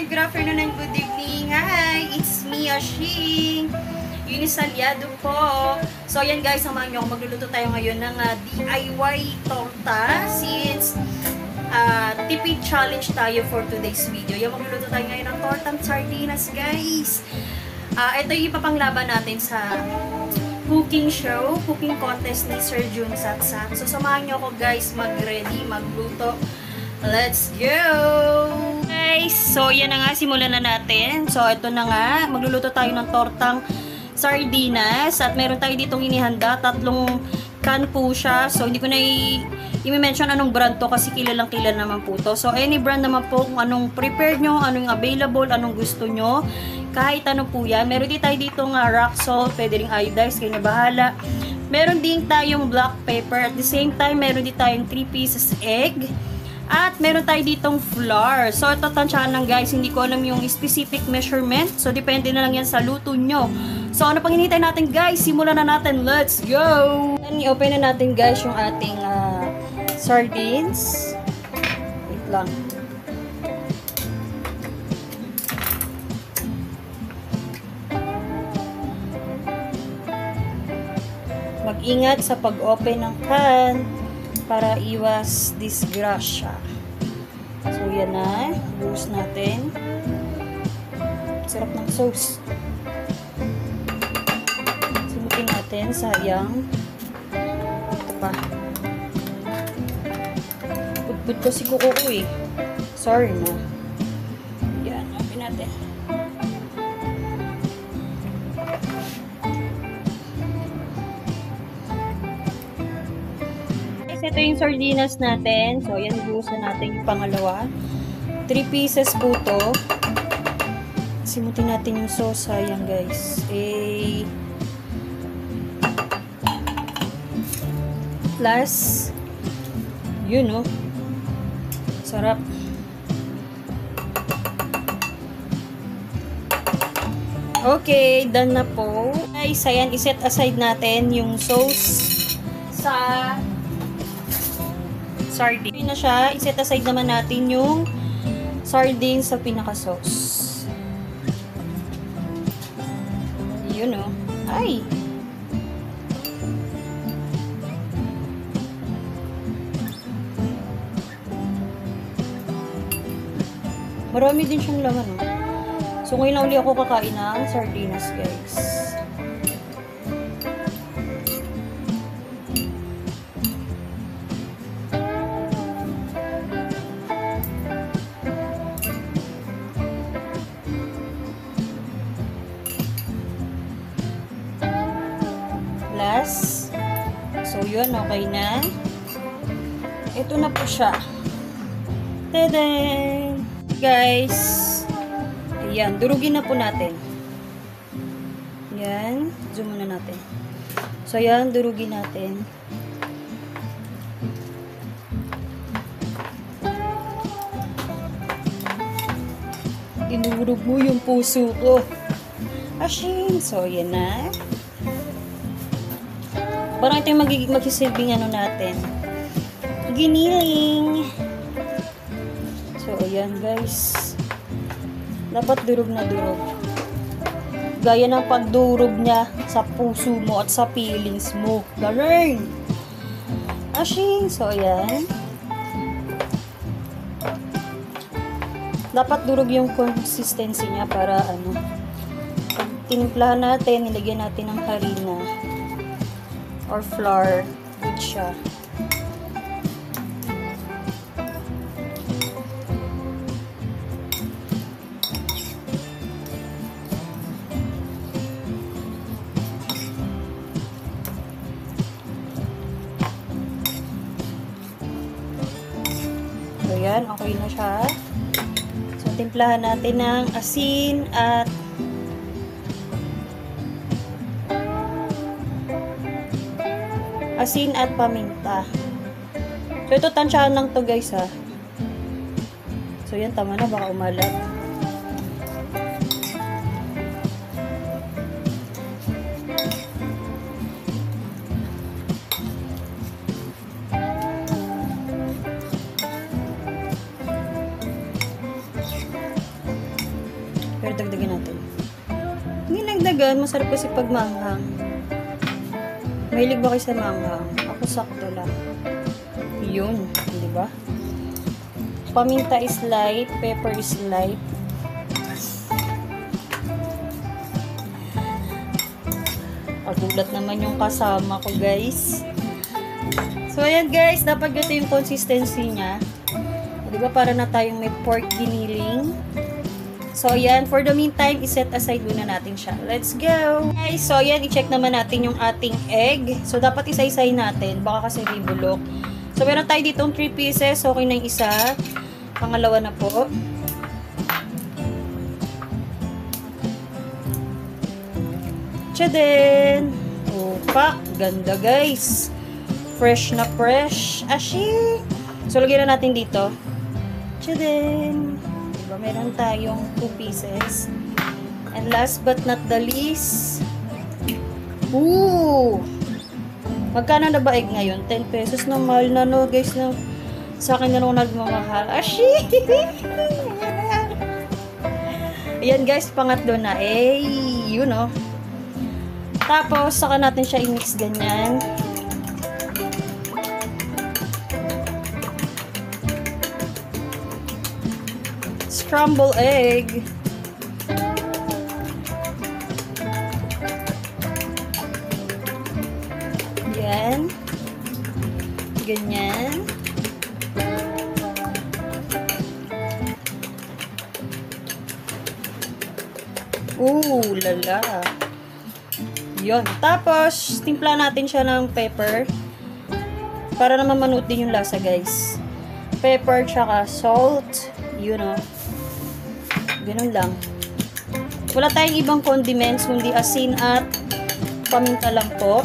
morning, good afternoon, and good evening. Hi, it's me, Ashing. Eunice Aliado po. So, ayan guys, samahan nyo ako. Magluluto tayo ngayon ng DIY torta since tipid challenge tayo for today's video. Yung magluluto tayo ngayon ng tortang sardinas, guys. Ito yung ipapanglaban natin sa cooking show, cooking contest ni Sir Jun Satsat. So, samahan nyo ako guys, mag-ready, magluto. Let's go! Guys, so yan na nga, simulan na natin. So, ito na nga, magluluto tayo ng tortang sardinas. At meron tayo ditong inihanda, 3 can po siya. So, hindi ko na i-mention anong brand to kasi kilalang kilala naman po to. So, any brand naman po kung anong prepared nyo, anong available, anong gusto nyo. Kahit ano po yan. Meron din tayo dito nga rock salt, pwede rin iodized, kayo na bahala. Meron din tayong black pepper. At the same time, meron din tayong 3 pieces egg. At meron tayo ditong flour. So, ito tansyahan lang guys. Hindi ko alam yung specific measurement. So, depende na lang yan sa luto nyo. So, ano pang hinihintay natin guys? Simulan na natin. Let's go! And i-open na natin guys yung ating sardines. Wait lang. Mag-ingat sa pag-open ng can para iwas disgrasya. So, yan na. Buhos natin. Sarap ng sauce. Simutin natin. Sayang. Ito pa. Putput ko si kuko ko eh. Sorry na. Yan. Open natin. Ito yung sardinas natin. So, ayan, buhusan natin yung pangalawa. 3 pieces po to. Simutin natin yung sauce. Sayang, guys. Plus, yun, no? Sarap. Okay, done na po. Guys, ayan, iset aside natin yung sauce sa sardine na siya. I-set aside naman natin yung sardines sa pinaka-sauce. Yun o. Ay! Marami din siyang laman o. So, ngayon na uli ako kakain ng sardinas, guys. So, yun. Okay na. Ito na po siya. Tadaan! Guys. Ayan. Durugin na po natin. Ayan. Zoom muna natin. So, ayan. Durugin natin. Dinurog mo yung puso ko. Ashing. So, ayan na. Parang ito yung magsisilbing ano natin. Giniling. So, ayan guys. Dapat durog na durog. Gaya ng pagdurog niya sa puso mo at sa feelings mo. Galing! Ashing! So, ayan. Dapat durog yung consistency niya para ano. Pag tinimplahan natin, nilagyan natin ng harina or flour, good siya. So, yan, okay na siya. So, timplahan natin ng asin at paminta. So, ito tansyahan lang to guys ha. So, yan, tama na, baka umalat. Pero dagdagan natin. Hindi nagdagan, masarap kasi pag manghang. Mahilig ba kayo sa manghang? Ako sakto lang. Yun, di ba? Paminta is light, pepper is light. Pagulat naman yung kasama ko, guys. So, ayan guys, dapat ganito yung consistency niya. Di ba, para na tayong may pork giniling. So, ayan, for the meantime, iset aside muna natin siya. Let's go! Guys, so ayan, i-check naman natin yung ating egg. So, dapat isa-isay natin. Baka kasi may bulok. So, meron tayo ditong 3 pieces. Okay na yung isa. Pangalawa na po. Tchaden! Oh, pak! Ganda, guys! Fresh na fresh. Ashi! So, lagyan na natin dito. Tchaden! Diba, meron tayong 2 pieces. And last but not the least, ooh! Magkano na ba egg ngayon? 10 pesos na, mahal na no, guys. Na, sa akin na nung nagmamahal. Ashi! Ayan guys, pangatlo na. Yun o. Tapos, saka natin siya i-mix ganyan. Scramble egg. Yan. Ganyan. Ooh, lala. Yun. Tapos, timpla natin siya ng pepper. Para naman manutin yung lasa, guys. Pepper, tsaka salt. Yun o. Ganun lang. Wala tayong ibang condiments, kundi asin at paminta lang po.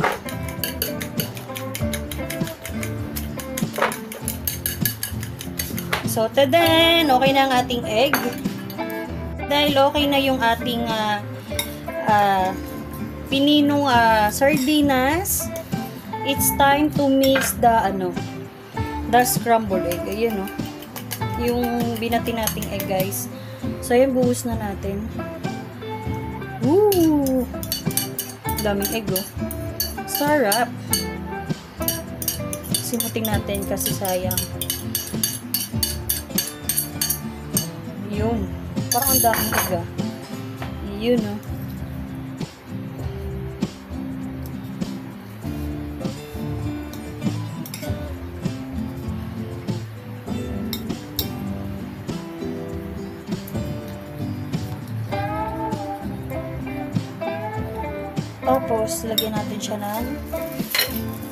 So, tadan! Okay na ang ating egg. Dahil okay na yung ating pininong sardinas, it's time to mix the scrambled egg. Ayun, no? Yung binati nating egg, guys. So, yun, buhos na natin. Woo! Daming egg, oh. Sarap. Simuting natin kasi sayang. Yun. Parang ang daming egg, ah. Yun, oh. Tapos, lagyan natin siya ng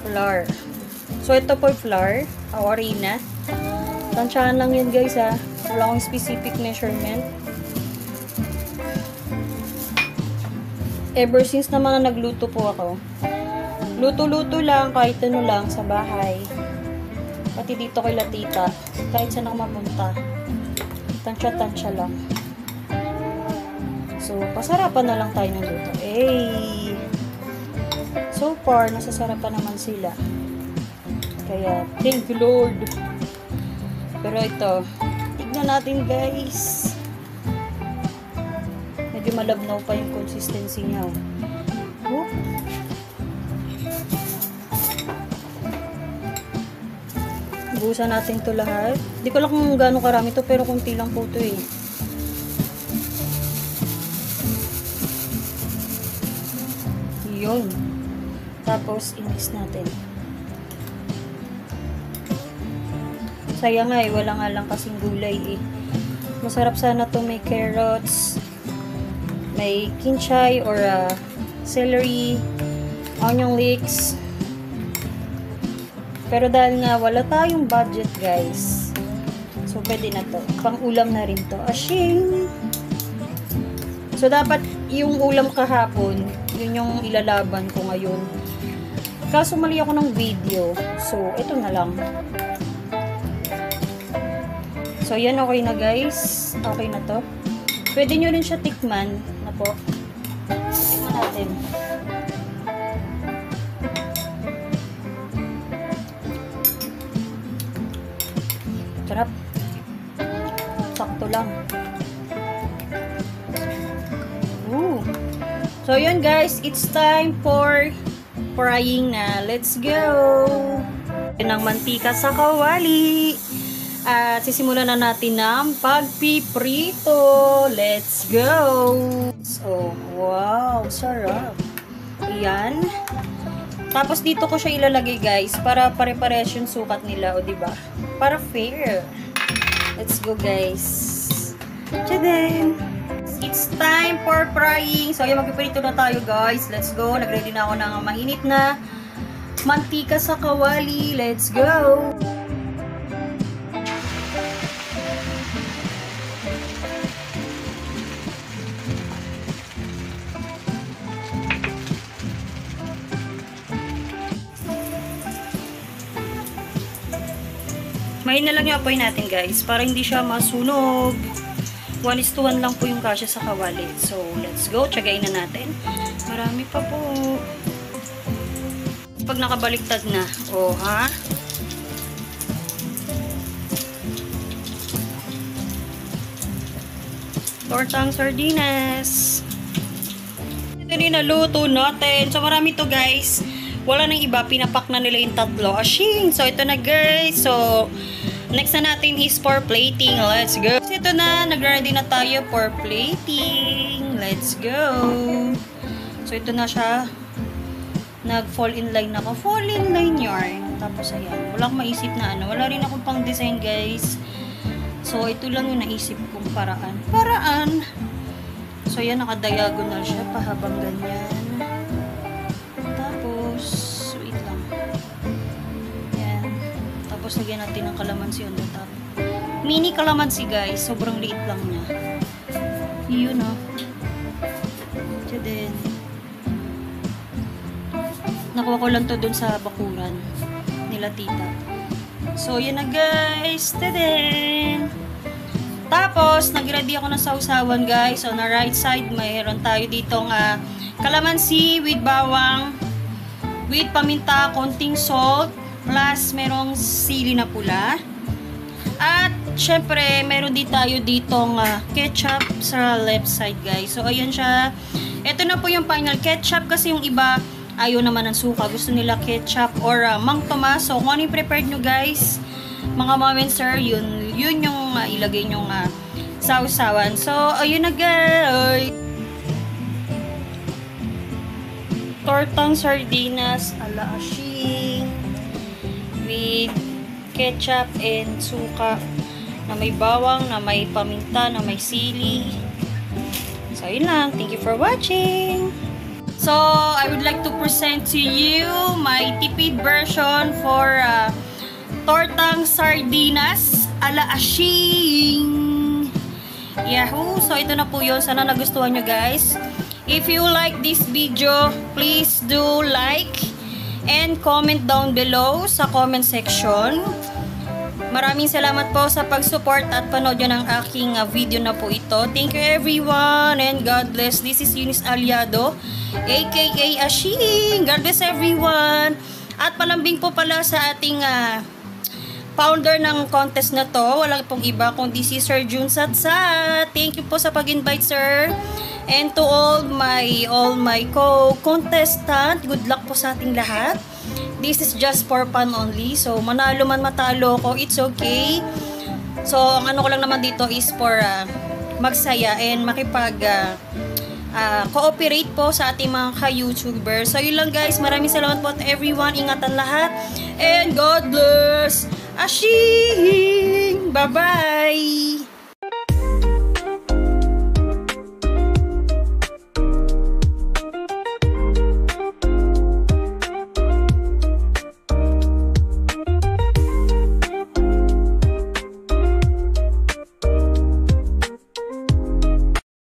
flour. So, ito po yung flour, harina. Tansyahan lang yun, guys, ha. Wala akong specific measurement. Ever since naman na nagluto po ako, luto-luto lang, kahit ano lang, sa bahay. Pati dito kay Latita, kahit saan ako mapunta. Tansya-tansya lang. So, pasarapan na lang tayo ng luto. So far, nasasarapan naman sila. Kaya, thank you Lord. Pero ito, tignan natin guys. Medyo malabnaw pa yung consistency niya. Oh. Buhusan natin to lahat. Hindi ko lang kung gaano karami to, pero kunti lang po to eh. Yun. Tapos, i-mix natin. Sayang nga eh, wala nga lang kasing gulay eh. Masarap sana to, may carrots, may kinchay or celery, onion leeks. Pero dahil nga wala tayong budget guys, so pwede na to. Pang ulam na rin to. Ashing! So dapat yung ulam kahapon, yun yung ilalaban ko ngayon. Kaso mali ako ng video. So, ito na lang. So, yan okay na guys. Okay na to. Pwede nyo rin siya tikman na po. Tikman natin. Sarap. Sakto lang. So yun guys, it's time for frying na. Let's go! Yan ang mantika sa kawali. At sisimulan na natin ng pagpiprito. Let's go! So, wow! Sarap! Ayan. Tapos dito ko siya ilalagay guys para pare-pares yung sukat nila, o diba? Para fair. Let's go guys. Tadam! It's time for frying. So, ayan, magpiprito na tayo guys. Let's go. Nag-ready na ako ng mainit na mantika sa kawali. Let's go! Mahin na lang yung apoy natin guys para hindi siya masunog. 1:1 lang po yung kasya sa kawali. So, let's go. Tiyagayin na natin. Marami pa po. Pag nakabaliktad na. Oh, ha? Tortang sardinas. Ito din naluto natin. So, marami to guys. Wala nang iba. Pinapak na nila yung tatlo. Ashing! So, ito na guys. So, next na natin is for plating. Let's go. So, ito na. Nag-ready na tayo for plating. Let's go. So, ito na siya. Nag-fall in line ako. Fall in line yarn. Tapos, ayan. Wala akong maisip na ano. Wala rin akong pang design, guys. So, ito lang yung naisip kong paraan. So, ayan. Naka-diagonal siya. Pahabang ganyan. Tapos, wait lang. Ayan. Tapos, lagyan natin ng kalamansi on the top. Mini kalamansi guys. Sobrang liit lang niya. Yun o. Siya din. Nakuha ko lang to dun sa bakuran nila tita. So, yun na guys. Tadin! Tapos, nag-ready ako ng sausawan guys. On the right side, mayroon tayo ditong kalamansi with bawang, with paminta, konting salt, plus merong sili na pula. At, syempre, meron din tayo ditong ketchup sa left side, guys. So, ayan siya. Ito na po yung final ketchup kasi yung iba ayaw naman ng suka. Gusto nila ketchup or Mang Tomas. So, kung ano yung prepared nyo, guys, mga mom and sir, yun yung ilagay nyo sausawan. So, ayun na, guys. Tortang sardinas ala ashing with ketchup and suka na may bawang, na may paminta, na may sili. So, yun lang. Thank you for watching. So, I would like to present to you my tipid version for tortang sardinas ala ashing. Yahoo! So, ito na po yun. Sana nagustuhan nyo, guys. If you like this video, please do like and comment down below sa comment section. Maraming salamat po sa pag-support at panood nyo ng aking video na po ito. Thank you everyone and God bless. This is Eunice Aliado, aka Ashing. God bless everyone. At palambing po pala sa ating founder ng contest na to. Walang pong iba kundi si Sir Jun Satsa. Thank you po sa pag-invite, sir. And to all my co-contestant, good luck po sa ating lahat. This is just for fun only. So, manalo man matalo ko, it's okay. So, ang ano ko lang naman dito is for magsaya and makipag cooperate po sa ating mga ka-YouTubers. So, yun lang guys. Maraming salamat po to everyone. Ingatan lahat. And God bless. Ashing! Bye-bye!